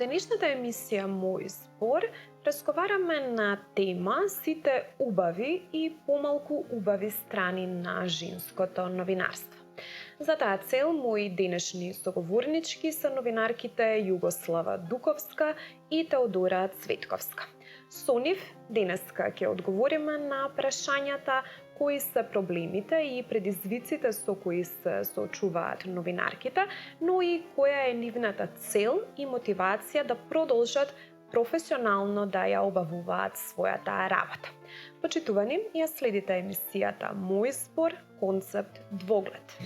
денешната емисија Мој збор разговараме на тема сите убави и помалку убави страни на женското новинарство. За таа цел мои денешни соговорнички се новинарките Југослава Дуковска и Теодора Цветковска. Со нив денеска ќе одговориме на прашањата кои се проблемите и предизвиците со кои се соочуваат новинарките, но и која е нивната цел и мотивација да продолжат професионално да ја обавуваат својата работа. Почитувани, ја следите емисијата Мој збор, концепт Двоглед.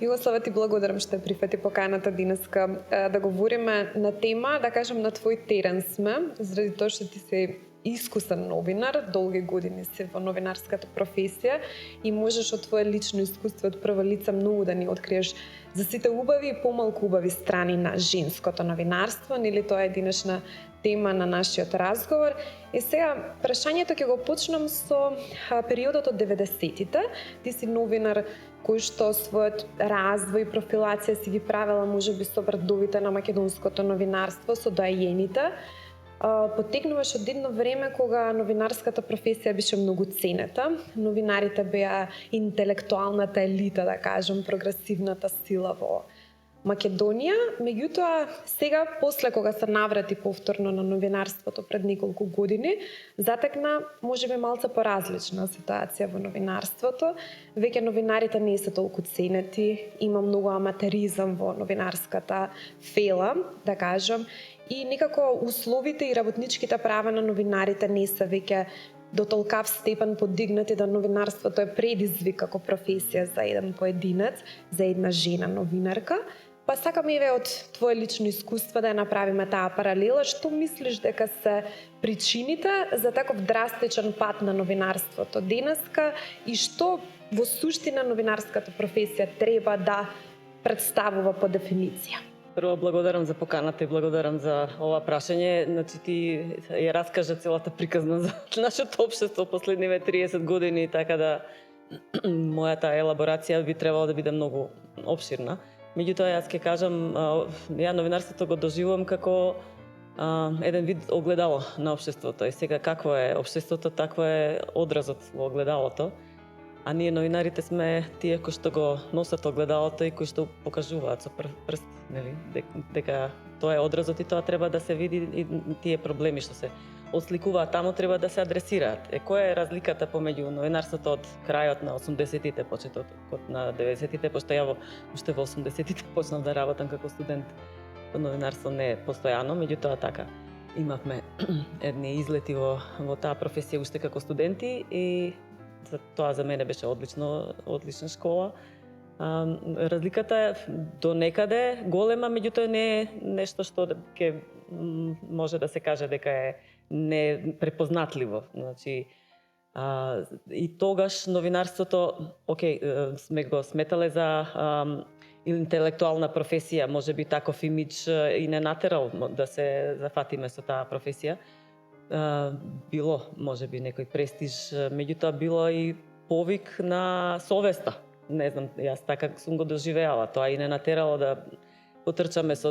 Југослава, ти благодарам што прифати поканата денеска да говориме на тема, да кажем, на твој терен сме, заради тоа што ти се искусен новинар, долги години си во новинарската професија и можеш од твое лично искуство од прво лице многу да ни откриеш за сите убави и помалку убави страни на женското новинарство, нели тоа е денешна тема на нашиот разговор. И сега прашањето ќе го почнам со периодот од 90-тите. Ти си новинар кој што својот развој и профилација си ги правела можеби со брадовите на македонското новинарство, со доајените. Потекнуваш од едно време кога новинарската професија беше многу ценета. Новинарите беа интелектуалната елита, да кажем, прогресивната сила во Македонија. Меѓутоа, сега, после кога се наврати повторно на новинарството пред неколку години, затекна можеби малце поразлична ситуација во новинарството. Веќе новинарите не се толку ценети, има многу аматеризам во новинарската фела, да кажем, и некако условите и работничките права на новинарите не се веќе до толкав степен подигнати да новинарството е предизвик како професија за еден поединец, за една жена новинарка. Па сакам еве од твое лично искуство да ја направиме таа паралела. Што мислиш дека се причините за таков драстичен пат на новинарството денеска и што во суштина новинарската професија треба да представува по дефиниција? Прво, благодарам за поканата и благодарам за ова прашање. Значи, ти ја раскажа целата приказна за нашето општество последниве 30 години, така да мојата елаборација би требало да биде многу обширна. Меѓутоа, јас ќе кажам, ја новинарството го доживувам како еден вид огледало на општеството. И сега какво е општеството, такво е одразот во огледалото. А ние новинарите сме тие кои што го носат огледалото и кои што покажуваат со прст, нели, дека тоа е одразот и тоа треба да се види и тие проблеми што се осликуваат таму треба да се адресираат. Која е разликата помеѓу новинарството од крајот на 80-тите, почетот на 90-тите, пошто ја уште во 80-тите почнав да работам како студент. Новинарство не е постојано, меѓутоа така имавме едни излети во таа професија уште како студенти и тоа за мене беше одлична школа. Разликата е до некаде голема, меѓутоа не е нешто што ќе може да се каже дека е непрепознатливо. Значи, и тогаш новинарството, сме го сметале за интелектуална професија, можеби таков имидж и не натерал да се зафатиме со таа професија. Било, можеби, некој престиж, меѓутоа било и повик на совеста. Не знам, јас така сум го доживеала, тоа и не натерало да потрчаме со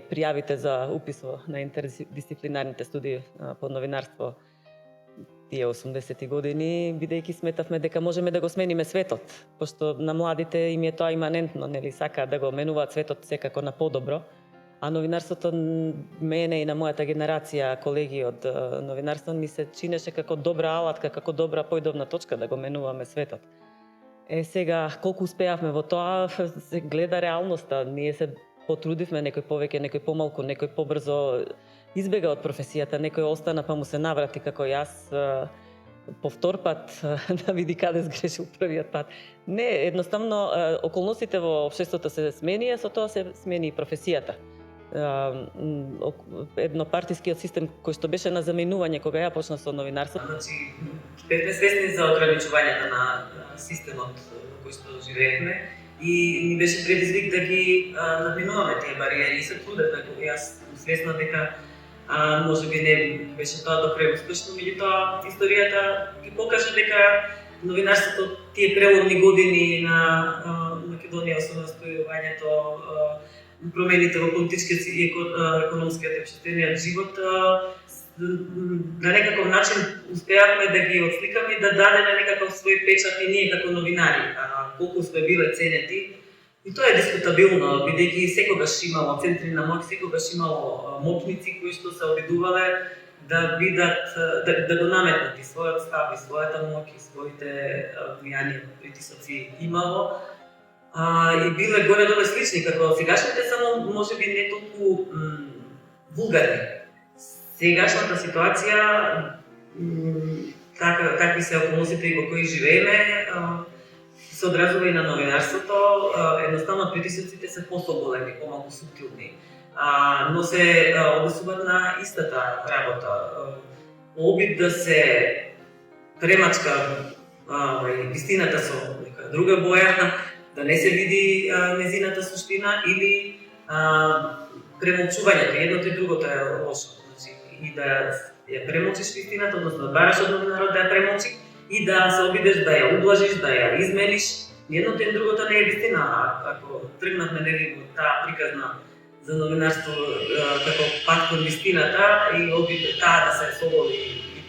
пријавите за упис на интердисциплинарните студии по новинарство тие 80-ти години, бидејќи сметавме дека можеме да го смениме светот, пошто на младите им е тоа иманентно, нели, сакаат да го менуваат светот секако на подобро. А новинарството мене и на мојата генерација колеги од новинарство ни се чинеше како добра алатка, како добра појдовна точка да го менуваме светот. Сега, колку успеавме во тоа, се гледа реалноста. Ние се потрудивме, некој повеќе, некој помалку, некој побрзо избега од професијата, некој остана па му се наврати како јас по втор пат да види каде сгрешил првиот пат. Не, едноставно околностите во општеството се сменија, со тоа се смени и професијата. Еднопартискиот систем кој што беше на заменување кога ја почнав со новинарство. Значи, бевме свесни за ограничувањата на системот во кој што живеевме и ни беше предизвик да ги надминуваме тие бариери и се трудевме кога јас свесна дека можеби не беше тоа до крај успешно, меѓутоа историјата ги покажа дека новинарството тие преломни години на Македонија, со настојувањето промените во политичкиот и економскиот и општествениот живот, на некаков начин успеавме да ги отсликаме и да дадеме некаков свој печат и ние како новинари, колку сме биле ценети. И тоа е дискутабилно, бидејќи секогаш имало центри на моќ, секогаш имало моќници кои што се обидувале да бидат, да го наметнат и својот став, и својата моќ, и своите влијани, притисоци имало. И биле горе-долу слични како сегашните, само можеби не толку вулгарни. Сегашната ситуација, какви се околностите во кои живееме, се одразува и на новинарството. Едноставно притисоците се посоголеми, помалку суптилни, но се однесуваат на истата работа. Обид да се премачка вистината со нека друга боја, да не се види незината суштина или премолчувањето. Едното и другото е лошо. И да ја премолчиш вистината, односно да бараш од новинарот да ја премолчи и да се обидеш да ја ублажиш, да ја измениш. Едното и другото не е вистина. Ако тргнавме нели во таа приказна за новинарство како пат кон вистината и обид таа да се соболи и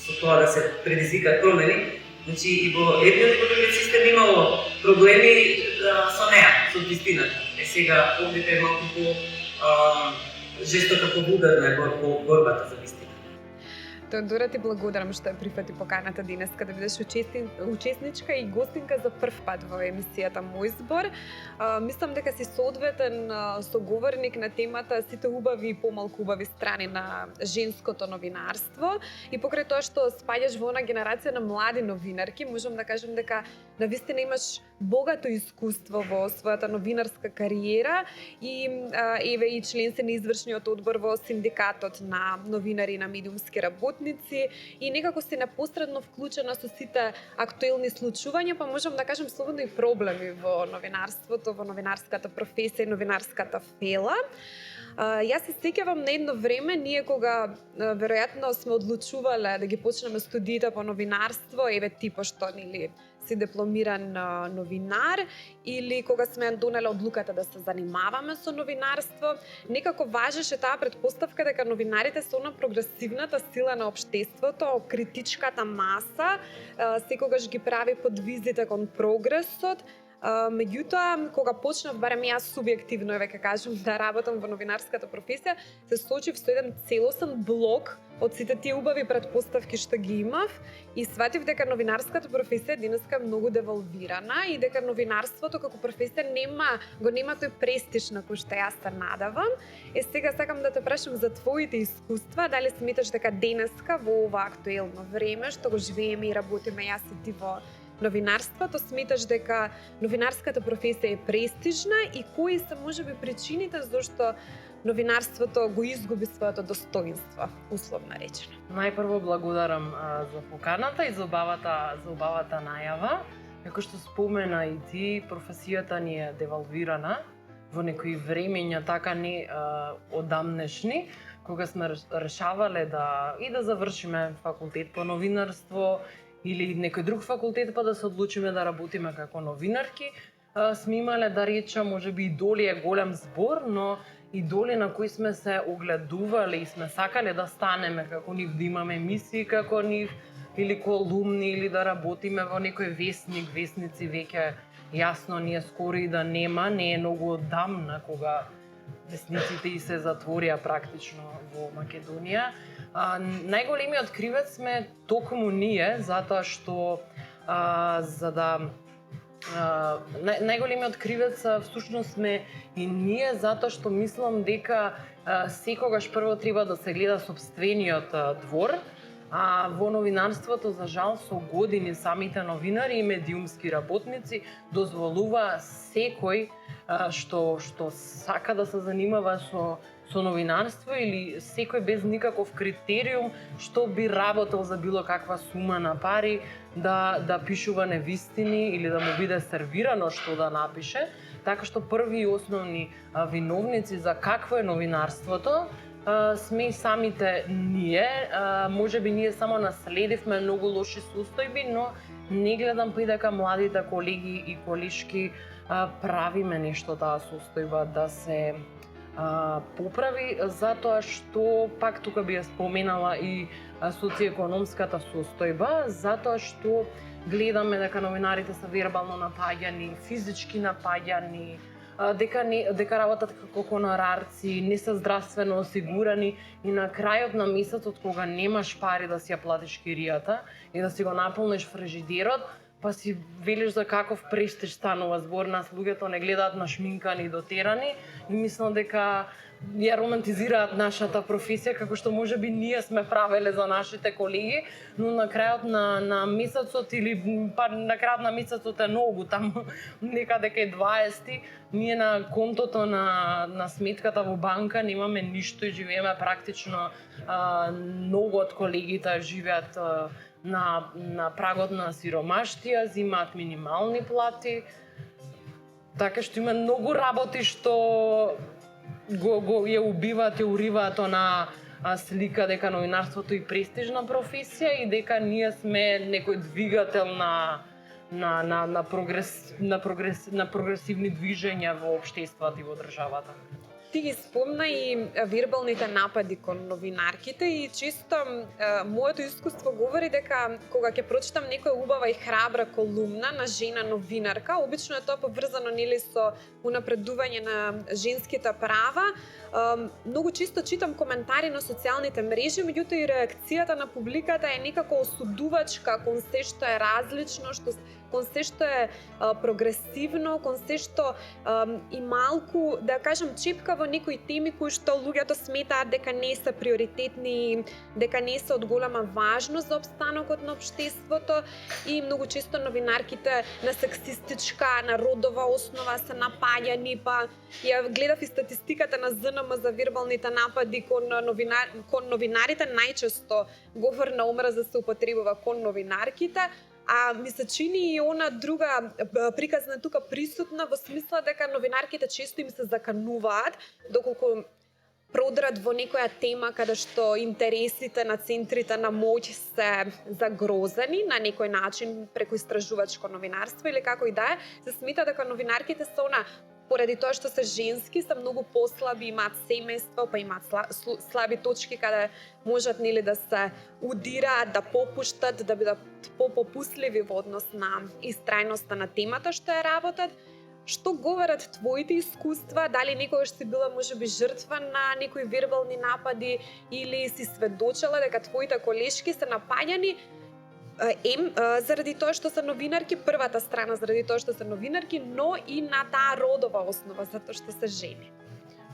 со тоа да се предизвикат промени, значи и во едниот и во другиот систем имало проблеми со неа, со вистината. Сега обид е малку по жестока, повулгарна борбата за вистина. Теодора, ти благодарам што ја прифати поканата денеска да бидеш учесничка и гостинка за прв пат во емисијата Мој збор. Мислам дека си соодветен соговорник на темата сите убави и помалку убави страни на женското новинарство и покрај тоа што спаѓаш во она генерација на млади новинарки, можам да кажам дека навистина имаш богато искуство во својата новинарска кариера и еве и член си на извршниот одбор во синдикатот на новинари и на медиумски работници и некако си непосредно вклучена со сите актуелни случувања, па можам да кажам слободно и проблеми во новинарството, во новинарската професија и новинарската фела. Јас се сеќавам на едно време, ние кога веројатно сме одлучувале да ги почнеме студиите по новинарство, еве ти пошто нели си дипломиран новинар или кога сме донеле одлуката да се занимаваме со новинарство, некако важеше таа претпоставка дека новинарите се она прогресивната сила на општеството, критичката маса, секогаш ги прави подвизите кон прогресот. Меѓутоа, кога почнав, барем јас субјективно, еве ке кажам, да работам во новинарската професија, се соочив со еден целосен блок од сите тие убави претпоставки што ги имав и сватив дека новинарската професија денеска е многу девалвирана и дека новинарството како професија нема тој престиж на кој што јас се надавам. Сега сакам да те прашам за твоите искуства, дали сметаш дека денеска во ова актуелно време што го живееме и работиме јас и ти во новинарството, сметаш дека новинарската професија е престижна и кои се можеби причините зашто новинарството го изгуби своето достоинство, условно речено? Најпрво благодарам за поканата и за убавата најава. Како што спомена и ти, професијата ни е девалвирана во некои времења, така не одамнешни, кога сме решавале да завршиме факултет по новинарство или некој друг факултет па да се одлучиме да работиме како новинарки, сме имале да речам можеби идоли е голем збор, но идоли на кои сме се огледувале и сме сакале да станеме како нив, да имаме емисии како нив или колумни или да работиме во некој весник, весници веќе јасно ние скоро и да нема, не е многу одамна кога весниците и се затворија практично во Македонија. Најголемиот кривец сме токму ние, затоа што најголемиот кривец всушност сме и ние, затоа што мислам дека секогаш прво треба да се гледа сопствениот двор, во новинарството, за жал, со години самите новинари и медиумски работници дозволува секој што сака да се занимава со новинарство или секој без никаков критериум што би работел за било каква сума на пари да пишува невистини или да му биде сервирано што да напише. Така што први и основни виновници за какво е новинарството сме и самите ние. Можеби ние само наследивме многу лоши состојби, но не гледам па и дека младите колеги и колешки правиме нешто таа состојба да се поправи, затоа што пак тука би ја споменала и социоекономската состојба, затоа што гледаме дека новинарите се вербално напаѓани, физички напаѓани, дека работат како хонорарци, не се здравствено осигурани и на крајот на месецот кога немаш пари да си ја платиш киријата и да си го наполниш фрижидерот, па си велиш за каков престиж станува збор, нас луѓето не гледаат нашминкани и дотерани и мислам дека ја романтизираат нашата професија како што можеби ние сме правеле за нашите колеги, но на крајот на месецот или па на крајот на месецот е многу таму некаде кај 20 ние на контото на сметката во банка немаме ништо и живееме практично многу од колегите живеат на прагот на сиромаштија, зимаат минимални плати. Така што има многу работи што го ја убиваат, ја уриваат она слика дека новинарството е престижна професија и дека ние сме некој двигател на прогресивни движења во општеството и во државата. Ти ги спомна и вербалните напади кон новинарките и чисто моето искуство говори дека кога ќе прочитам некоја убава и храбра колумна на жена новинарка, обично е тоа поврзано нели со унапредување на женските права, многу чисто читам коментари на социјалните мрежи, меѓутоа и реакцијата на публиката е некако осудувачка кон се што е различно, кон се што е прогресивно, кон се што и малку, да кажам, чепка во некои теми кои што луѓето сметаат дека не се приоритетни, дека не се од голема важност за опстанокот на општеството и многу често новинарките на сексистичка, на родова основа се напаѓани, па ја гледав и статистиката на ЗНМ за вербалните напади кон новинарите, најчесто говор на омраза се употребува кон новинарките, а ми се чини и она друга приказна тука присутна во смисла дека новинарките често им се закануваат доколку продрат во некоја тема каде што интересите на центрите на моќ се загрозени на некој начин преку истражувачко новинарство или како и да е, се смета дека новинарките се она поради тоа што се женски, се многу послаби, имаат семејство, па имаат слаби точки каде можат нели да се удираат, да попуштат, да бидат попопусливи во однос на истрајноста на темата што ја работат. Што говорат твоите искуства? Дали некогаш си била можеби жртва на некои вербални напади или си сведочела дека твоите колешки се напаѓани заради тоа што се новинарки, првата страна заради тоа што се новинарки, но и на таа родова основа, затоа што се жени.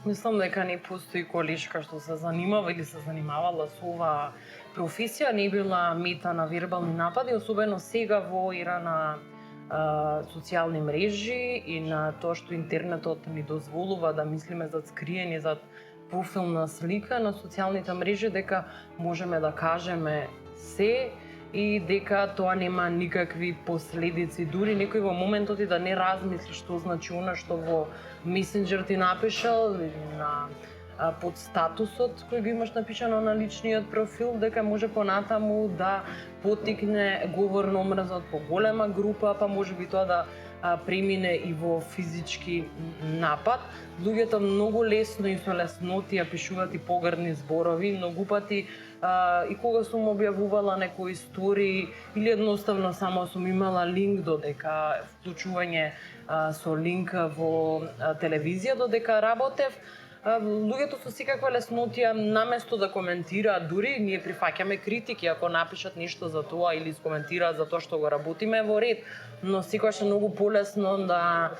Мислам дека не постои колешка што се занимава или се занимавала со оваа професија, не била мета на вербални напади, особено сега во ера на социјални мрежи и на тоа што интернетот ни дозволува да мислиме зад скриени, зад профилна слика на социјалните мрежи, дека можеме да кажеме се и дека тоа нема никакви последици. Дури некој во моментот и да не размисли што значи она што во месенџер ти напишал или на под статусот кој го имаш напишано на личниот профил, дека може понатаму да поттикне говор на омраза од поголема група, па можеби тоа да премине и во физички напад. Луѓето многу лесно и со лесноти ја пишуваат и погрдни зборови, многу пати и кога сум објавувала некои истории или едноставно само сум имала линк додека вклучување со линк во телевизија додека работев, луѓето со секаква леснотија наместо да коментираат, дури ние прифаќаме критики ако напишат нешто за тоа или искоментираат за тоа што го работиме во ред, но секогаш е многу полесно да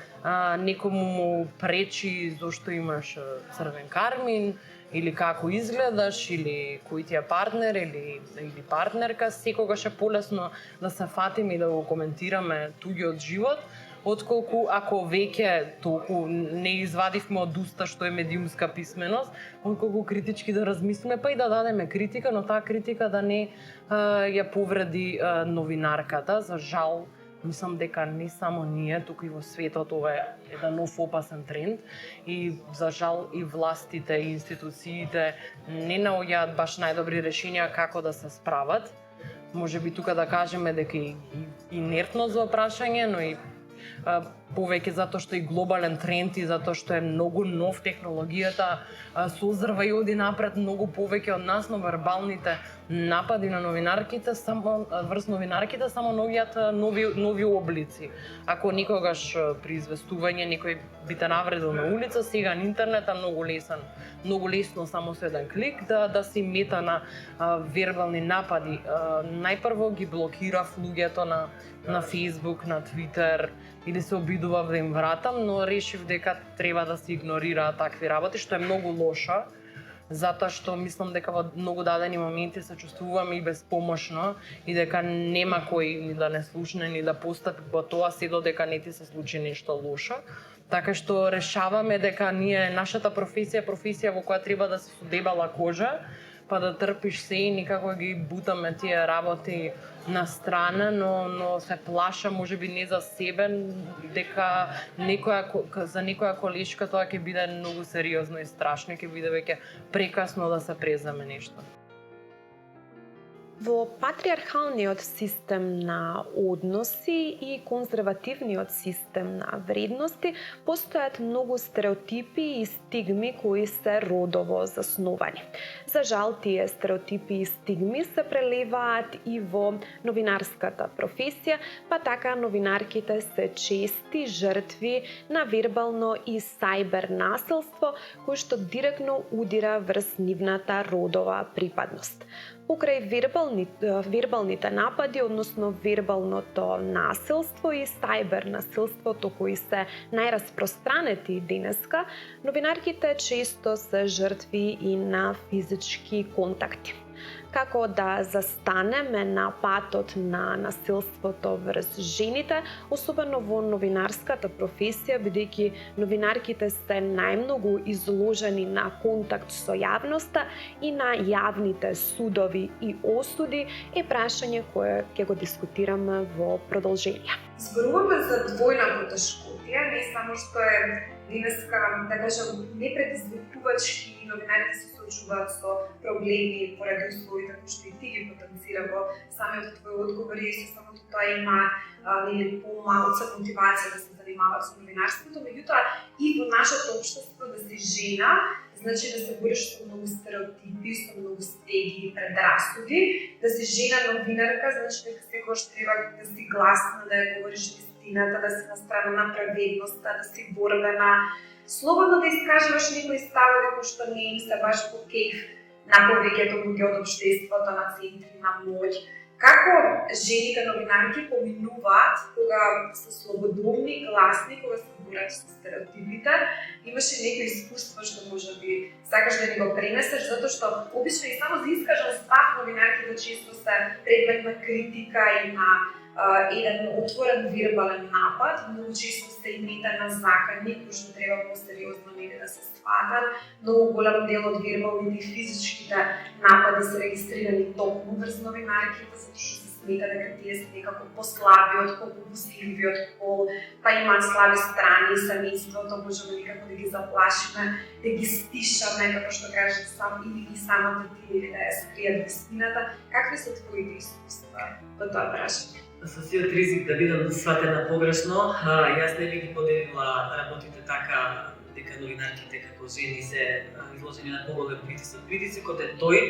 некому му пречи зошто имаш црвен кармин или како изгледаш или кој ти е партнер или партнерка, секогаш е полесно да се фатиме и да го коментираме туѓиот живот, отколку ако веќе толку не извадивме од уста што е медиумска писменост, отколку критички да размислиме, па и да дадеме критика, но таа критика да не ја повреди новинарката. За жал, мислам дека не само ние, туку и во светот ова е еден нов опасен тренд и за жал и властите и институциите не наоѓаат баш најдобри решенија како да се справат. Може би тука да кажеме дека и инертност во прашање, но и повеќе затоа што е глобален тренд и затоа што е многу нов технологијата, созрва и оди напред многу повеќе од нас, но вербалните напади на новинарките врз новинарките само наоѓаат нови облици. Ако никогаш при известување некој би те навредил на улица, сега на интернет е многу лесно само со еден клик да си мета на вербални напади. Најпрво ги блокирав луѓето на Facebook, на Twitter, или се обидував да им вратам, но решив дека треба да се игнорираат такви работи, што е многу лошо, затоа што мислам дека во многу дадени моменти се чувствувам и безпомошно и дека нема кој ни да не слушне, ни да постапи по тоа се додека не ти се случи нешто лошо. Така што решаваме дека нашата професија во која треба да се со дебела кожа, па да трпиш се и никако ги бутаме тие работи на страна, но се плаша, можеби не за себе, дека за некоја колешка тоа ќе биде многу сериозно и страшно, ќе биде веќе прекасно да се преземе нешто. Во патриархалниот систем на односи и конзервативниот систем на вредности постојат многу стереотипи и стигми кои се родово засновани. За жал, тие стереотипи и стигми се прелеваат и во новинарската професија, па така новинарките се чести жртви на вербално и сајбер насилство, кој што директно удира врз нивната родова припадност. Покрај вербалните напади, односно вербалното насилство и сајбер насилството кои се најраспространети денеска, новинарките често се жртви и на физички контакти. Како да застанеме на патот на насилството врз жените, особено во новинарската професија, бидејќи новинарките се најмногу изложени на контакт со јавноста и на јавните судови и осуди, е прашање кое ќе го дискутираме во продолжение. Зборуваме за двојна потешкотија, не само што е денеска, да кажам, непредизвикувачки и новинарите се соочуваат со проблеми поради условите кои што и ти ги потенцира во самиот твој одговор и со самото тоа има помалца мотивација да се занимаваат со новинарството, меѓутоа и во нашето општество да си жена, значи да се бориш со многу стереотипи, со многу стеги и предрасуди, да си жена новинарка, значи дека секогаш треба да си гласна, да ја говориш вистината, да си на страна на праведноста, да си борбена, слободно да искажуваш некои ставови кои што не им се баш по кејф на повеќето луѓе од општеството, на центри на моќ. Како жените новинарки поминуваат кога се слободумни, гласни, кога се борат со стереотипите? Имаше некои искуство што можеби сакаш да ни го пренесеш, затоа што обично и само за искажан став новинарките често се предмет на критика и на еден отворен вербален напад, многу често се имета на закани, кои што треба по-сериозно да се сватат. Многу голем дел од вербалните и физичките напади се регистрирани токму врз новинарките, затоа што се смета дека тие се некако послаби од попустливиот пол, па имаат слаби страни, семејството, можеме некако да ги заплашиме, да ги стишаме, како што кажат сам или ги самата ти, или да ја скријат вистината. Какви се твоите искуства во тоа прашање? Со сиот ризик да бидам сватена погрешно, јас не би ги поделила работите така дека новинарките како жени се изложени на поголем притисок. Притисокот е тој,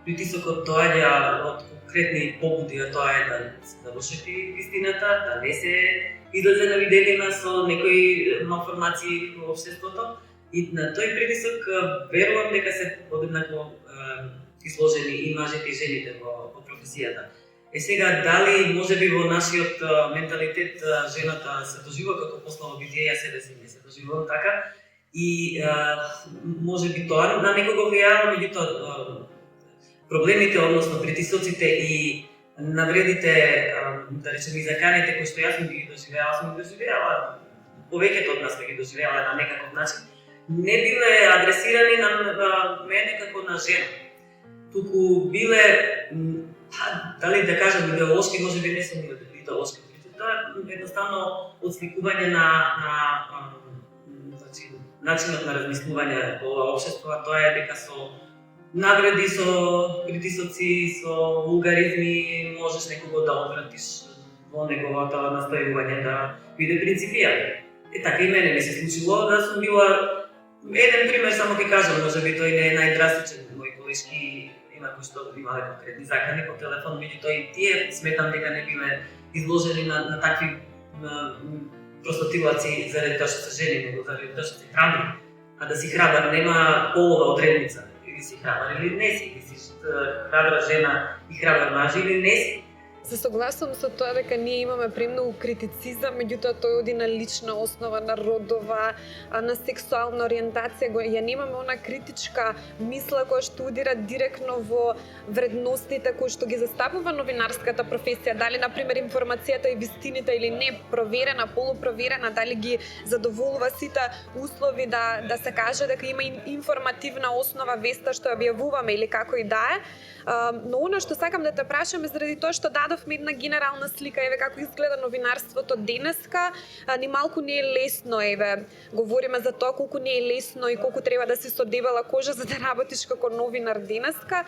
притисокот доаѓа од конкретни побуди, а тоа е да се заврши вистината, да не се излезе на виделина со некои малформации во општеството. И на тој притисок верувам дека се подеднакво изложени и мажите и жените во професијата. Сега, дали можеби во нашиот менталитет жената се доживува како пославо битие, јас себе си не се доживувам така. И можеби тоа на некого влијава, меѓутоа проблемите, односно притисоците и навредите, да речеме, и заканите кои што јас сум ги доживеала, повеќето од нас ги доживеала на некаков начин, не биле адресирани на мене како на жена. Туку биле, дали да кажам идеолошки, можеби не сум идеолошки, тоа е едноставно отсликување на начинот на размислување во ова општество, а тоа е дека со навреди, со притисоци, со вулгаризми можеш некого да одвратиш во неговото настојување да биде принципијален. така и мене ми се случило да сум била еден пример само ќе кажам, можеби тој не е најдрастичен, мои колешки има кои што имале конкретни закани по телефон, меѓутоа и тие сметам дека не биле изложени на такви простотилаци заради тоа што се жени, него заради тоа што се храбри. А да си храбар нема полова одредница. Или си храбар или не си, или си храбра жена и храбар маж или не си. Се согласувам со тоа дека ние имаме премногу критицизам, меѓутоа тој оди на лична основа, на родова, на сексуална ориентација, ја немаме она критичка мисла која што удира директно во вредностите кои што ги застапува новинарската професија, дали на пример информацијата и вистините или не, проверена, полупроверена, дали ги задоволува сите услови да се каже дека има информативна основа веста што објавуваме или како и да е. Но она што сакам да те прашам е заради тоа што дадовме една генерална слика, еве како изгледа новинарството денеска, ни малку не е лесно, еве, говориме за тоа колку не е лесно и колку треба да си со дебела кожа за да работиш како новинар денеска.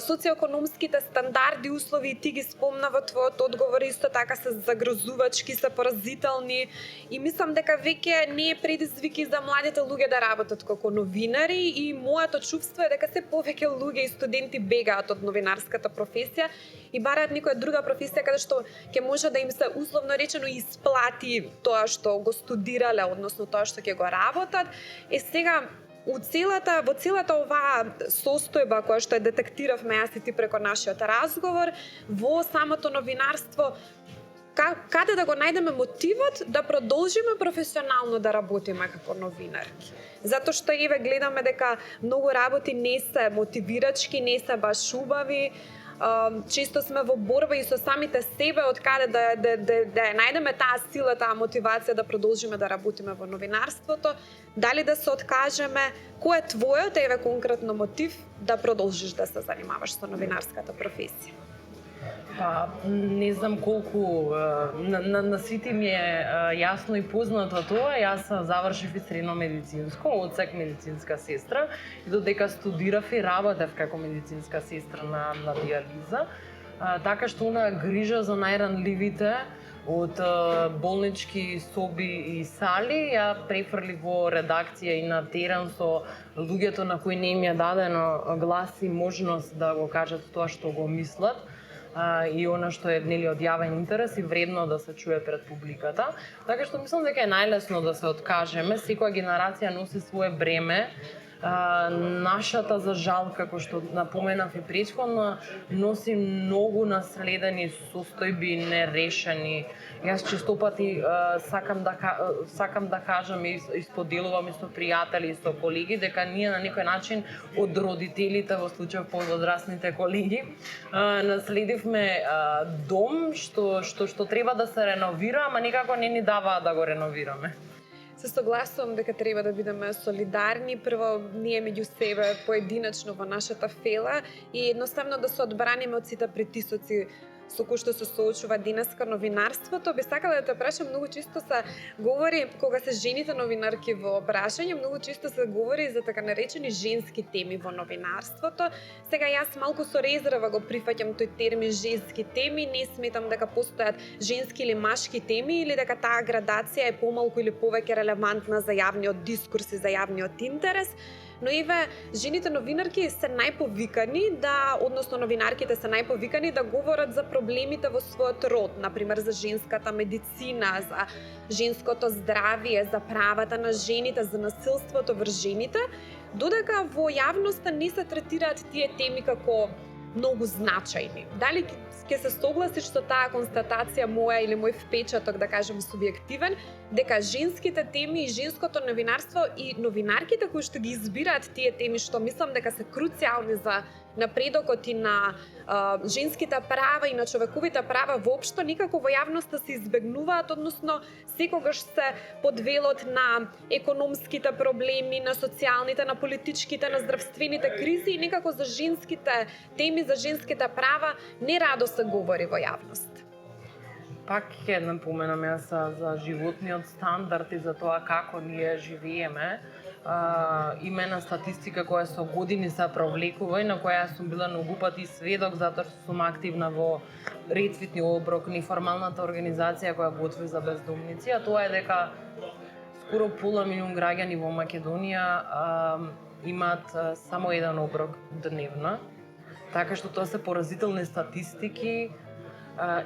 Социоекономските стандарди, услови, ти ги спомна во твојот одговор, исто така се загрозувачки, се поразителни и мислам дека веќе не е предизвик и за младите луѓе да работат како новинари и моето чувство е дека се повеќе луѓе и студенти бегаат од новинарската професија и бараат некоја друга професија каде што ќе може да им се условно речено исплати тоа што го студирале, односно тоа што ќе го работат. Сега во целата оваа состојба која што ја детектиравме јас и ти преку нашиот разговор, во самото новинарство, каде да го најдеме мотивот да продолжиме професионално да работиме како новинарки? Затоа што еве гледаме дека многу работи не се мотивирачки, не се баш убави, често сме во борба и со самите себе од каде да ја најдеме таа сила, таа мотивација да продолжиме да работиме во новинарството, дали да се откажеме, кој е твојот еве конкретно мотив да продолжиш да се занимаваш со новинарската професија? Па, не знам колку на сите ми е јасно и познато тоа. Јас завршив и средно медицинско, одсек медицинска сестра, и додека студирав и работев како медицинска сестра на диализа. Така што она грижа за најранливите од болнички соби и сали ја префрлив во редакција и на терен со луѓето на кои не им е дадено глас и можност да го кажат тоа што го мислат. И она што е нели од јавен интерес и вредно да се чуе пред публиката. Така што мислам дека е најлесно да се откажеме, секоја генерација носи свое бреме. Нашата, за жал, како што напоменав и претходно, носи многу наследени состојби нерешени. Јас честопати сакам да кажам и споделувам и со пријатели и со колеги дека ние на некој начин од родителите, во случај повозрастните колеги, наследивме дом што треба да се реновира, ама никако не ни даваа да го реновираме. Се согласувам дека треба да бидеме солидарни, прво ние меѓу себе поединачно во нашата фела и едноставно да се одбраниме од сите притисоци со кои што се соочува денеска новинарството. Би сакала да те прашам, многу често се говори, кога се жените новинарки во прашање, многу често се говори за така наречени женски теми во новинарството. Сега јас малку со резерва го прифаќам тој термин женски теми, не сметам дека постојат женски или машки теми или дека таа градација е помалку или повеќе релевантна за јавниот дискурс и за јавниот интерес. Но еве, жените новинарки се најповикани односно новинарките се најповикани да говорат за проблемите во својот род, например за женската медицина, за женското здравје, за правата на жените, за насилството врз жените, додека во јавноста не се третираат тие теми како многу значајни. Дали ќе се согласиш со таа констатација моја или мој впечаток, да кажем субјективен, дека женските теми и женското новинарство и новинарките кои што ги избираат тие теми, што мислам дека се круцијални за напредокот и на женските права и на човековите права воопшто, никако во јавноста се избегнуваат, односно секогаш се под велот на економските проблеми, на социјалните, на политичките, на здравствените кризи и некако за женските теми, за женските права не радо се говори во јавност. Пак ќе напоменам јас за животниот стандард и за тоа како ние живееме. Има една статистика која со години се провлекува и на која јас сум била многу пати сведок, затоа што сум активна во Ред Цветни оброк, неформалната организација која готви за бездомници, а тоа е дека скоро пола милион граѓани во Македонија имаат само еден оброк дневно. Така што тоа се поразителни статистики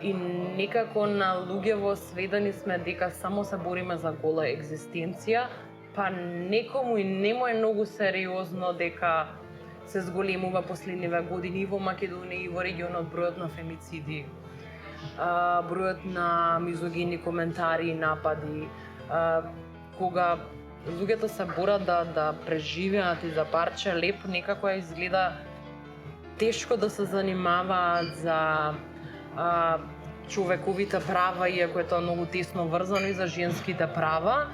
и некако на луѓево сведени сме дека само се бориме за гола екзистенција, па некому и нему е многу сериозно дека се зголемува последниве години и во Македонија и во регионот бројот на фемициди, бројот на мизогини коментари и напади, кога луѓето се борат да преживеат и за парче леп, некако изгледа тешко да се занимаваат за човековите права, иако е тоа многу тесно врзано и за женските права,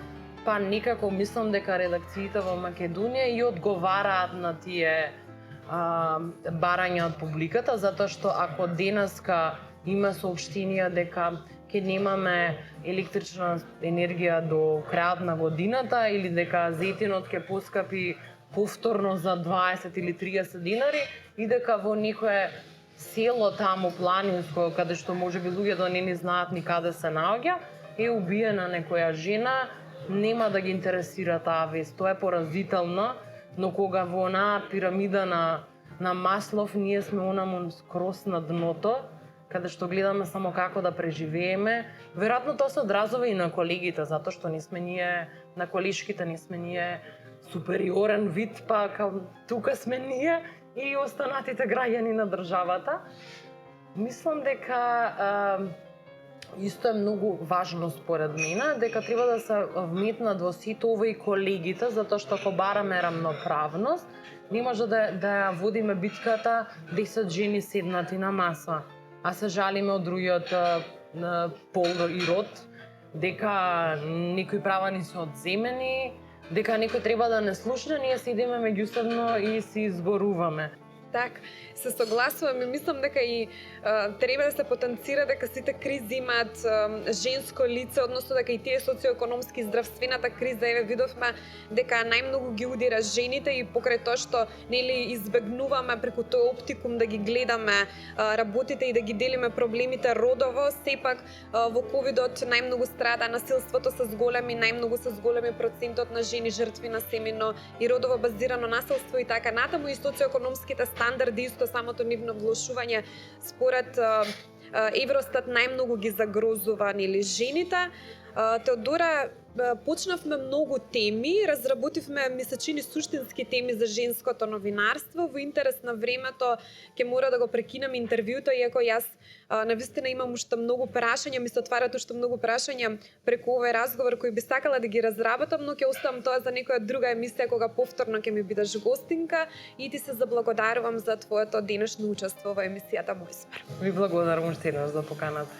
па некако мислам дека редакциите во Македонија и одговараат на тие барања од публиката, затоа што ако денеска има соопштенија дека ќе немаме електрична енергија до крајот на годината или дека зетинот ќе поскапи повторно за 20 или 30 динари и дека во некое село таму планинско, каде што можеби луѓето не ни знаат ни каде се наоѓа, е убиена некоја жена, нема да ги интересира таа вест. Тоа е поразително, но кога во онаа пирамида на Маслов ние сме онаму скрос на дното, каде што гледаме само како да преживееме, веројатно тоа се одразува и на колегите, затоа што не сме ние на колешките, не сме ние супериорен вид, па тука сме ние и останатите граѓани на државата. Мислам дека исто е многу важно според мене, дека треба да се вметнат во сето ова и колегите, затоа што ако бараме рамноправност, не може да ја водиме битката 10 жени седнати на маса, а се жалиме од другиот пол и род, дека некои права ни се одземени, дека некој треба да не слушне, ние седиме меѓусебно и си зборуваме. Так, се согласувам и мислам дека и треба да се потенцира дека сите кризи имаат женско лице, односно дека и тие социоекономски здравствената криза, еве видовме дека најмногу ги удира жените и покрај тоа што нели избегнуваме преку тој оптикум да ги гледаме работите и да ги делиме проблемите родово, сепак во ковидот најмногу страда насилството се зголеми, најмногу се зголеми процентот на жени жртви на семејно и родово базирано насилство и така натаму, и социоекономските стандарди исто самото нивно влошување според Евростат најмногу ги загрозува нели жените. Теодора, почнавме многу теми, разработивме месечини суштински теми за женското новинарство. Во интерес на времето ќе мора да го прекинам интервјуто, иако јас навистина имам уште многу прашања, ми се отварат уште многу прашања преку овој разговор кои би сакала да ги разработам, но ќе оставам тоа за некоја друга емисија кога повторно ќе ми бидеш гостинка, и ти се заблагодарувам за твоето денешно учество во емисијата Мој избор. Ви благодарам уште еднаш за поканата.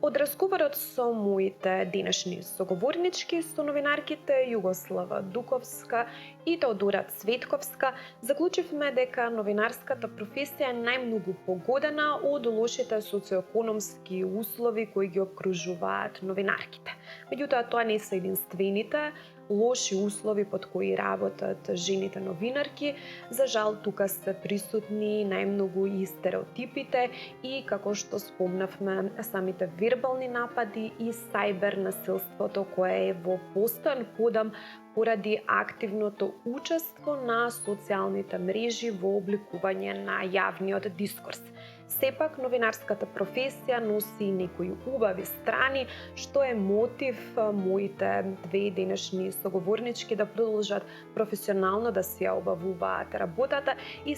Од разговорот со моите денешни соговорнички, со новинарките Југослава Дуковска и Теодора Цветковска, заклучивме дека новинарската професија е најмногу погодена од лошите социоекономски услови кои ги обкружуваат новинарките. Меѓутоа, тоа не се единствените лоши услови под кои работат жените новинарки. За жал, тука се присутни најмногу и стереотипите и, како што спомнавме, самите вербални напади и сајбер насилството кое е во постојан подам поради активното учество на социјалните мрежи во обликување на јавниот дискурс. Сепак, новинарската професија носи и некои убави страни, што е мотив моите две денешни соговорнички да продолжат професионално да си ја обавуваат работата и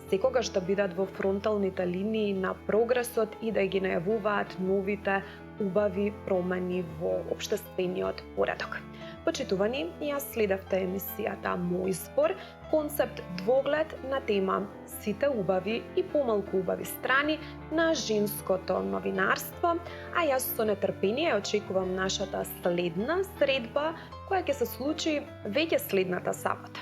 секогаш да бидат во фронталните линии на прогресот и да ги најавуваат новите убави промени во општествениот поредок. Почитувани, јас следевте емисијата Мој избор, концепт двоглед на тема сите убави и помалку убави страни на женското новинарство, а јас со нетрпение очекувам нашата следна средба која ќе се случи веќе следната сабота.